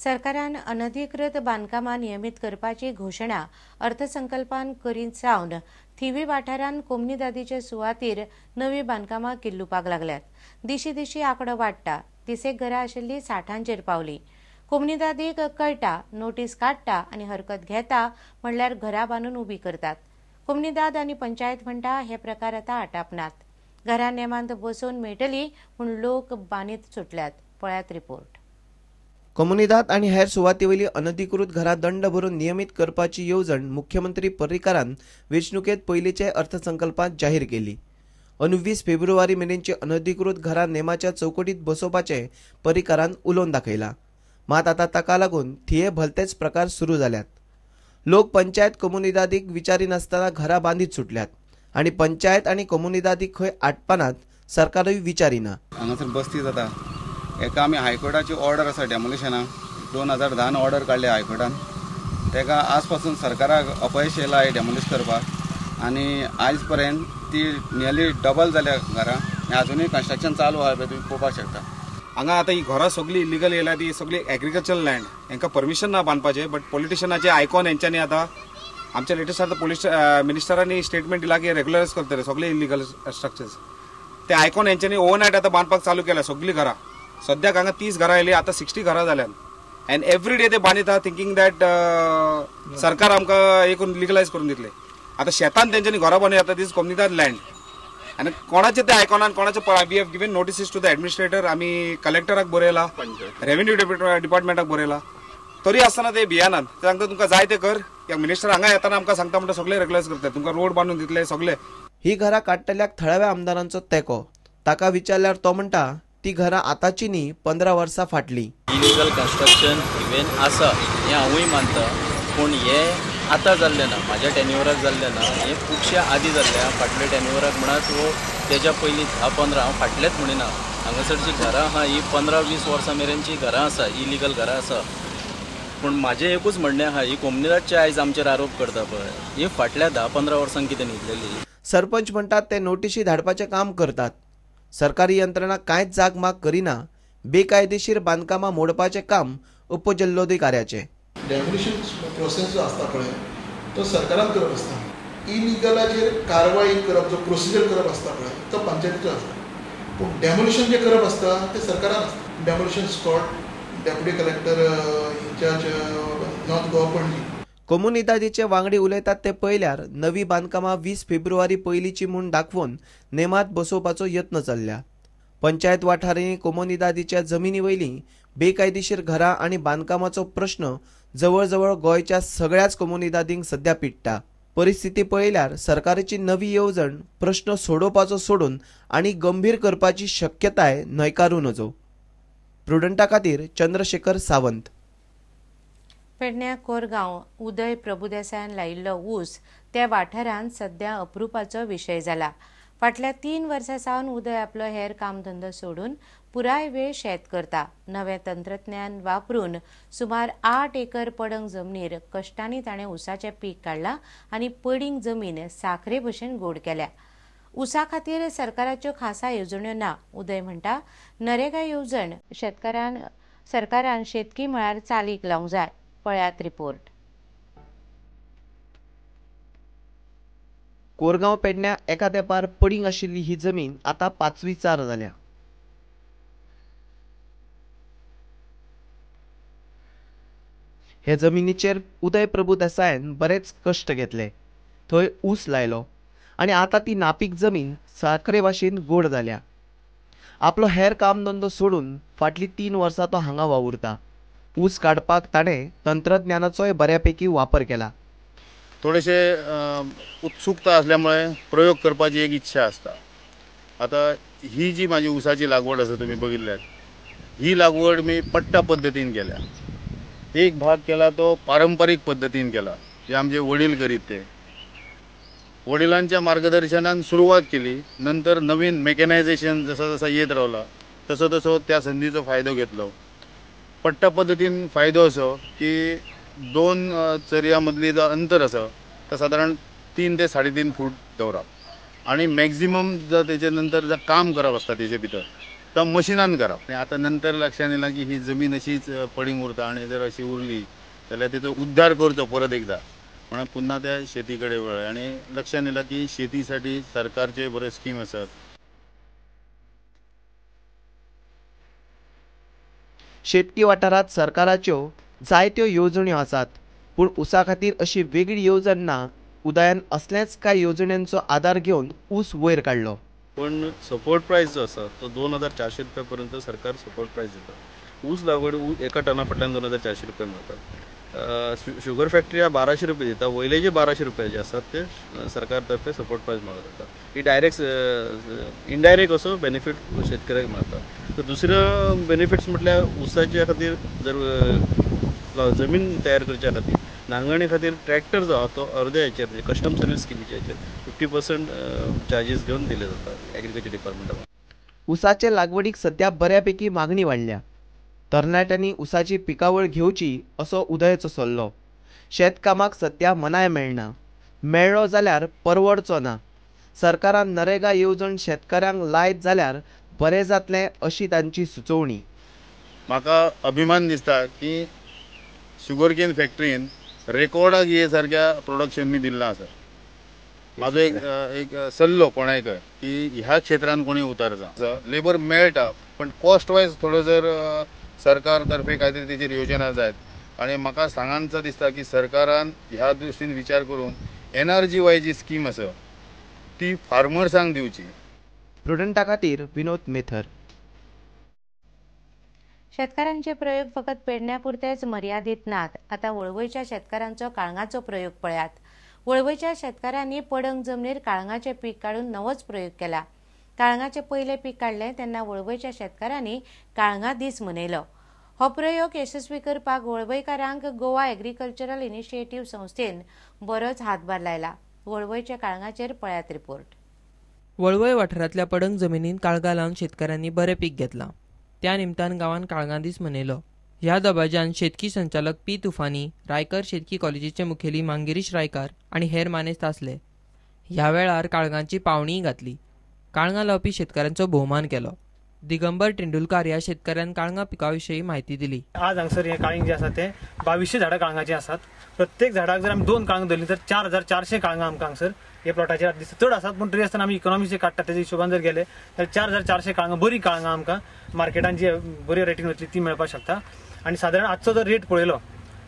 सरकारान अनधिकृत बांदकामां नियमित करपाची घोषणा अर्थसंकल्पान करीत सावन थिवी वाठारांत कोमनीदादीचे सुवातेर नवी बांदकामां किल्लुपाक लागल्यात। दिशी दिशी आंकडो वाडटा। तिसेक घरां आशिल्ली 60चेर पावली। कोमनीदादीक कळटा, नोटीस काडटा आनी हरकत घेता म्हणल्यार घरां बांदून उबी करतात। कोमनीदाद आनी पंचायत म्हणटा हे प्रकार आतां आटापनात। घरां नेमांत बसोवन मेळटली म्हूण लोक बांदीत सुटल्यात। पळयात रिपोर्ट। कोमनीदाद आणि हेर सुवातीवयली अनधिकृत घरां दंड भरून नियमित करपाची येवजण मुख्यमंत्री पर्रीकारान वेंचणुकेत पयलींचे अर्थसंकल्पांत जाहीर केली। 19 फेब्रुवारी मेरेनची अनधिकृत घरां नेमाच्या चौकटीत बसोवपाचे पर्रीकारान उलोवन दाखयला। मात आतां ताका लागून थिये भलतेच प्रकार सुरू जाल्यात। लोक पंचायत कोमनीदादीक विचारिनासतना घरां बांदीत सुटल्यात आनी पंचायत आनी कोमनीदादीक खंय आटपानात सरकारूय विचारिना। हांगासर बस्ती जाता। एका आमी हायकोर्टाची ऑर्डर आसा डेमोलिशना 2010 ऑर्डर काडल्या हायकोर्टान। तेका आज पासून सरकाराक अपयश येयला हे डेमोलिश करपाक आनी आज पर्यंत ती नियरली डबल जाल्या घरां। अजुनूय कन्स्ट्रक्शन चालू आहा तुम्ही पळोवपाक शकता। हांगा आतां ही घरां सगळी इलिगल येयल्या ती सगळी एग्रीकल्चरल लँड। हांकां परमिशन ना बांदपाचें बट पॉलिटिशियनाचे आयकॉन हेंच्यांनी आतां आमच्या लेटेस्ट आतां पुलीस मिनिस्टरांनी स्टेटमेंट दिला की रेग्युलरायज करतले सगळे इलिगल स्ट्रक्चर्स। ते आयकॉन हेंच्यांनी ओवरनायट आतां बांदपाक चालू केल्या सगळी घरां। सद्याक हांगा 30 घरां येयली, आतां 60 घरां जाल्यात एंड एवरी डे ते बांदिता थिंकिंग दॅट सरकार आमकां एक लिगलायज करून दितले। आतां शेतान तेंच्यांनी घरां बांदून आतां दीस कोमनीदाद लँड आनी कोणाचे ते आयकॉनान कोणाचे we have given notices to the administrator. आमी कलेक्टराक बरयला, रेव्हेन्यू डिपार्टमेंटाक बरयला, तरी आसतना ते भियानात। ते सांगता तुमकां जाय ते कर। या मिनिस्टर हांगा येताना आमकां सांगता म्हणटा सगळे रेग्युलायज करतात, तुमकां रोड बांदून दितले सगळे। ही घरां काडटल्याक थळाव्या आमदारांचो तेंको। ताका विचारल्यार तो म्हणटा ती घरां आतांची न्ही 15 वर्सां फाटली। इलिगल कन्स्ट्रक्शन इवन आसा हें हांवूय मानता, पूण हे आतां जाल्लें ना, म्हाज्या टेन्युअराक जाल्लें ना, हें खुबशे आदीं जाल्लें। फाटल्या टेन्युअराक म्हणत वो तेज्या पयलीं 10-15 हांव फाटलेंच म्हणिना। हांगासरची घरां आहा ही 15-20 वर्सां मेरेनची घरां आसा, इलिगल घरां आसा। पूण म्हाजें एकूच म्हणणें आहा, ही कोमनीदादचे आयज आमचेर आरोप करता पळय, ही फाटल्या 10-15 वर्सांक कितें न्हिदलेली। सरपंच म्हणटात ते नोटिशी धाडपाचें काम करतात। सरकारी यंत्रणा कांयच जाग माग करिना। बेकायदेशीर बांदकामां मोडपाचें काम उपजिल्लोधिकाऱ्याचें। डेमोलिशन प्रोसेस जो आसता पळय तो सरकारान करप आसता। इलिगलाचेर कारवाई करप जो प्रोसिजर करप आसता पळय तो पंचायतीचो आसता। पूण डेमोलिशन जे करप आसता ते सरकारान आसता। Demolition squad, deputy collector incharge north Goa Panaji. कोमनीदादीचे वांगडी उलयतात ते पळयल्यार नवी बांदकामां 20 फेब्रुवारी पयलींची म्हूण दाखोवन नेमात बसोवपाचो यत्न चल्ल्या। पंचायत वाठारांनी कोमनीदादीच्या जमिनी वयलीं बेकायदेशीर घरां आनी बांदकामाचो प्रश्न जवळ जवळ गोंयच्या सगळ्याच कोमनीदादींक सध्या पिट्टा। परिस्थिती पळयल्यार सरकाराची नवी येवजण प्रश्न सोडोवपाचो सोडून आनी गंभीर करपाची शक्यताय न्हयकारूं नजो। प्रुडंटा खातीर चंद्रशेखर सावंत। पेडण्यां कोरगांव उदय प्रभुदेसायान लायिल्लो ऊस त्या वाठारांत सध्या अप्रुपाचो विशय जाला। फाटल्या 3 वर्सां सावन उदय आपलो हेर कामधंदो सोडून पुराय वेळ शेत करता। नवें तंत्रज्ञान वापरून सुमार 8 एकर पडंग जमनीर कश्टांनी ताणें ऊसाचें पीक काडलां आनी पडींग जमीन साखरे भशेन गोड केल्या। ऊसा खातीर सरकाराच्यो खासा येवजण्यो ना। उदय म्हणटा नरेगा येवजण सरकारान शेतकी मळार चालीक लावंक जाय। पळयात रिपोर्ट। कोरगांव पेडण्यां एका तेंपार पडींग आशिल्ली ही जमीन आतां 5वी चार जाल्या। हे जमिनीचेर उदय प्रभुदेसायान बरेच कश्ट घेतले। थंय ऊस लायलो आनी आतां ती नापीक जमीन साखरे भाशेन गोड जाल्या। आपलो हेर कामधंदो सोडून फाटलीं 3 वर्सां तो हांगा वावुरता। ऊस काडपाक ताणें तंत्रज्ञानाचोय बऱ्यापैकी वापर केला। थोडेशे उत्सुकता असल्यामुळे प्रयोग करपाची एक इच्छा असता। आता ही जी माझी ऊसाची लागवड आसा तुम्ही बघितल्यात, ही लागवड मी पट्टा पद्धतीन केल्या। एक भाग केला तो पारंपरिक पद्धतीन केला, जे आमचे वडील करीत ते। वडिलांच्या मार्गदर्शनान सुरुवात केली, नंतर नवीन मेकॅनायझेशन जसा जसा येत रावला तसो तसो त्या संधीचो फायदो घेतलो। पट्टा पद्धतीन फायदो असो की 2 चरया मदली जो अंतर आसा तो साधारण 3 ते 3.5 फूट दवरप आणि मॅक्झिमम जर तेजे नंतर जर काम करप आसता तेजे भितर तो मशिनान करप. आनी आतां नंतर लक्षात येयलां की ही जमीन अशीच पडींग उरता आनी जर अशी उरली जाल्यार तिचो उद्धार करचो परत एकदा म्हणून पुन्हा त्या शेती कडेन वळ्ळे. आनी लक्षात येयलां की शेतीसाठी सरकारचे बरे स्कीम आसात. शेतकी वाठारांत सरकाराच्यो जायत्यो येवजण्यो आसात, पूण ऊसा खातीर अशी वेगळी येवजण ना. उदयान असल्याच कांय येवजण्यांचो आदार घेवन ऊस वयर काडलो. पण सपोर्ट प्रायस जो आसा तो 2400 रुपया पर्यंत सरकार सपोर्ट प्रायस दिता. ऊस लागवड एका टना फाटल्यान 2400 रुपया मेळटा. शुगर फॅक्टरी 1200 रुपये दिता. वयले जे 1200 रुपये जे आसात ते सरकार तर्फे सपोर्ट प्रायस मेळत जाता. ही डायरेक्ट इनडायरेक्ट असो बेनिफीट शेतकऱ्याक मेळटा. तर दुसरो बेनिफिट्स म्हटल्यार ऊसाच्या खातीर जर जमीन तयार करच्या खातीर नांगरणे खातीर ट्रॅक्टर जो आहा तो अर्द्या हेचेर कस्टम सर्वीस स्किमीच्या हेचेर 50% चार्जीस घेवन दिले जाता एग्रीकल्चर डिपार्टमेंटान. ऊसाचे लागवडीक सध्या बऱ्यापैकी मागणी वाडल्या. तरणाट्यांनी ऊसाची पिकावळ घेवची असो उदयचो सल्लो. शेतकामाक सध्या मनाय मेळना. मेळ्ळो जाल्यार परवडचो ना. सरकारान नरेगा येवजण शेतकऱ्यांक लायत जाल्यार बरें जातलें अशी तांची सुचोवणी. म्हाका अभिमान दिसता की शुगरकेन फॅक्टरीन रेकॉर्डाक ये सारक्या प्रोडक्शन मी दिल्लो आसा. म्हाजो एक सल्लो कोणायक की ह्या क्षेत्रांत कोणी उतरचा. लेबर मेळटा पण कॉस्ट वायज थोडो जर सरकार तर्फे काहीतरी तेचेर योजना जायत आनी म्हाका सांगांचा दिसता की सरकारान ह्या दृश्टीन विचार करून NRGY जी स्कीम आसा ती फार्मर्सांक दिवची. प्रुडंटा खातीर विनोद मेथर. शेतकऱ्यांचे प्रयोग फकत पेडण्यापुरतेच मर्यादित नात. आता वळवयच्या शेतकऱ्यांचो काळंगाचो प्रयोग पळयात. वळवयच्या शेतकऱ्यांनी पडंग जमनीर काळंगाचे पीक काढून नवोच प्रयोग केला. काळंगाचे पयले पीक काढले तेन्ना वळवयच्या शेतकऱ्यांनी काळंगा दीस मनयलो. हो प्रयोग यशस्वी करपाक वळवयकारांक गोवा एग्रीकल्चरल इनिशिएटिव्ह संस्थेन बरोच हातभार लायला. वळवयच्या काळंगाचेर पळयात रिपोर्ट. वळवय वाठारांतल्या पडंग जमिनींत काळंगा लावन शेतकऱ्यांनी बरें पीक घेतलां. त्या निमतान गांवांत काळंगा दीस मनयलो. ह्या दबाज्यान शेतकी संचालक पी तुफानी, रायकर शेतकी कॉलेजीचे मुखेली मांगिरीश रायकार आनी हेर मानेस्त आसले. ह्या वेळार काळंगांची पावणीय घातली. काळंगा लावपी शेतकऱ्यांचो भोवमान केलो. दिगंबर तेंडुलकार ह्या शेतकऱ्यान काळंगा पिका विशीं म्हायती दिली. आज हांगसर हे काळींग जे आसा ते 2200 झाडां काळंगाची आसात. प्रत्येक झाडाक जर आमी 2 काळंग धरली तर 4400 काळंगा आमकां हांगसर हे प्लॉटाचेर दिसता. चड आसात पूण तरी आसतना आमी इकॉनॉमीचे काडटा तेजे हिशोबान जर गेले जाल्यार 4400 काळंगा बरी काळंगा आमकां मार्केटान जी बरी रेटीन वतली ती मेळपाक शकता. आनी सादारण आजचो जर रेट पळयलो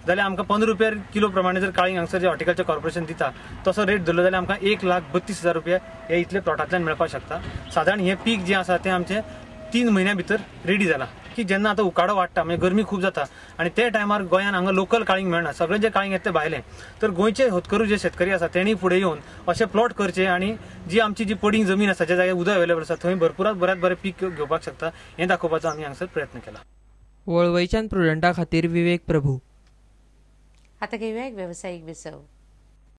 जाल्यार आमकां 15 रुपया किलो प्रमाणे जर काळींग हांगसर जे हॉर्टिकल्चर कॉर्पोरेशन दिता तसो रेट धरलो जाल्यार आमकां 1,32,000 रुपया हे इतले प्लॉटांतल्यान मेळपाक शकता. सादारण हे पीक जे आसा ते आमचे 3 म्हयन्या भितर रेडी जाला. की जेन्ना आतां उकाडो वाडटा म्हणजे गरमी खूब जाता आनी ते टायमार गोंयान हांगा लोकल काळींग मेळना. सगळे जे काळींग येता ते भायले. तर गोंयचे होतकरू जे शेतकरी आसा तेणी फुडें येवन अशे प्लॉट करचे आनी जी आमची जी पडींग जमीन आसा ज्या जाग्यार उदक अवेलेबल आसा थंय भरपूरात बऱ्यात बरें पीक घेवपाक शकता हें दाखोवपाचो आमी हांगसर प्रयत्न केला. वळवयच्यान प्रुडंटा खातीर विवेक प्रभू. आता घेऊया एक व्यावसायिक विसव.